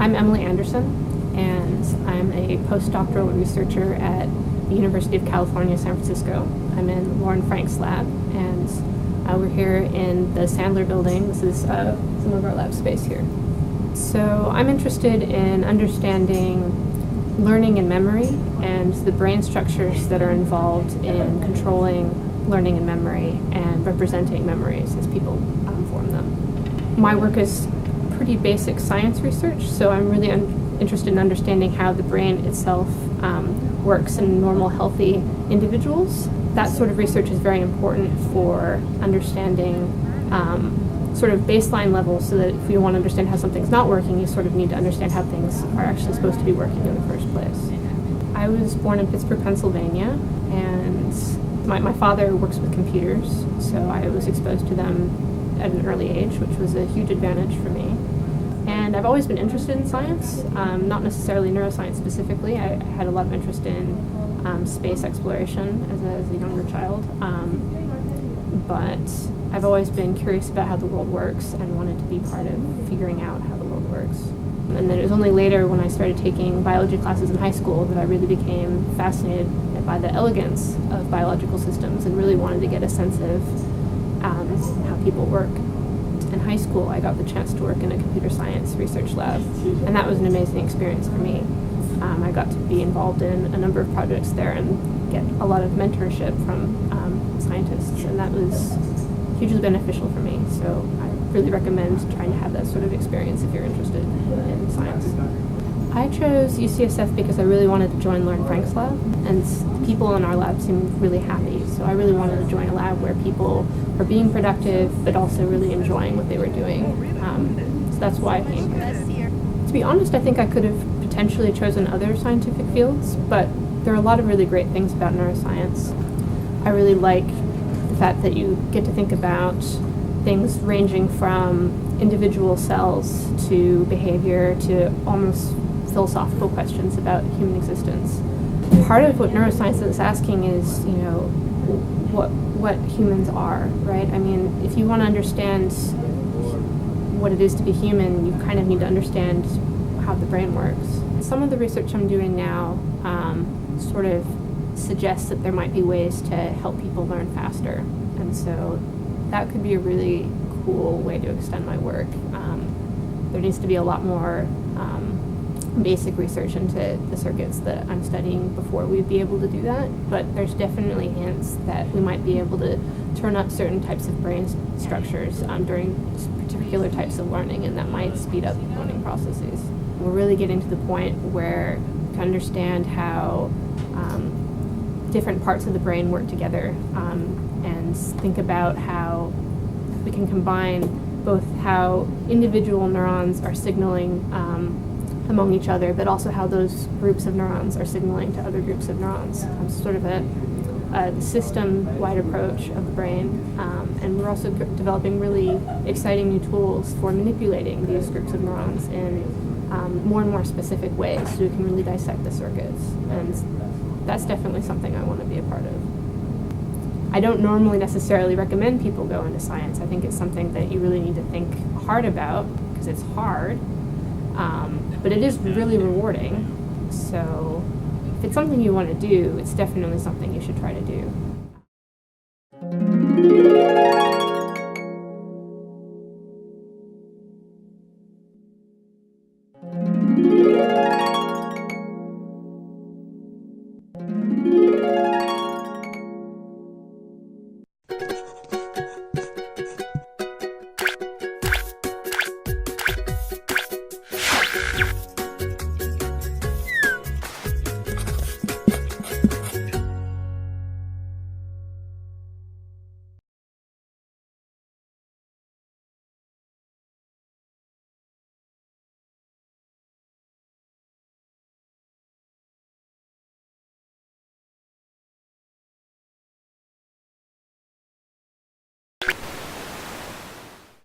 I'm Emily Anderson, and I'm a post-doctoral researcher at the University of California, San Francisco. I'm in Loren Frank's lab, and we're here in the Sandler building. This is some of our lab space here. So I'm interested in understanding learning and memory and the brain structures that are involved in controlling learning and memory and representing memories as people form them. My work is pretty basic science research, so I'm really interested in understanding how the brain itself works in normal, healthy individuals. That sort of research is very important for understanding sort of baseline levels, so that if you want to understand how something's not working, you sort of need to understand how things are actually supposed to be working in the first place. I was born in Pittsburgh, Pennsylvania, and my father works with computers, so I was exposed to them at an early age, which was a huge advantage for me. And I've always been interested in science, not necessarily neuroscience specifically. I had a lot of interest in space exploration as a younger child, but I've always been curious about how the world works and wanted to be part of figuring out how the world works. And then it was only later, when I started taking biology classes in high school, that I really became fascinated by the elegance of biological systems and really wanted to get a sense of how people work. In high school, I got the chance to work in a computer science research lab, and that was an amazing experience for me. I got to be involved in a number of projects there and get a lot of mentorship from scientists, and that was hugely beneficial for me. So I really recommend trying to have that sort of experience if you're interested in science. I chose UCSF because I really wanted to join Loren Frank's lab, and the people in our lab seemed really happy. So I really wanted to join a lab where people are being productive, but also really enjoying what they were doing. So that's why I came here. To be honest, I think I could have potentially chosen other scientific fields, but there are a lot of really great things about neuroscience. I really like the fact that you get to think about things ranging from individual cells to behavior to almost philosophical questions about human existence. Part of what neuroscience is asking is, what humans are, right? I mean, if you want to understand what it is to be human, you kind of need to understand how the brain works. Some of the research I'm doing now sort of suggests that there might be ways to help people learn faster, and so that could be a really cool way to extend my work. There needs to be a lot more basic research into the circuits that I'm studying before we'd be able to do that, but there's definitely hints that we might be able to turn up certain types of brain structures during particular types of learning, and that might speed up learning processes. We're really getting to the point where to understand how different parts of the brain work together, and think about how we can combine both how individual neurons are signaling among each other, but also how those groups of neurons are signaling to other groups of neurons. Sort of a system-wide approach of the brain, and we're also developing really exciting new tools for manipulating these groups of neurons in more and more specific ways, so we can really dissect the circuits, and that's definitely something I want to be a part of. I don't normally necessarily recommend people go into science. I think it's something that you really need to think hard about, because it's hard, but it is really rewarding. So if it's something you want to do, it's definitely something you should try to do.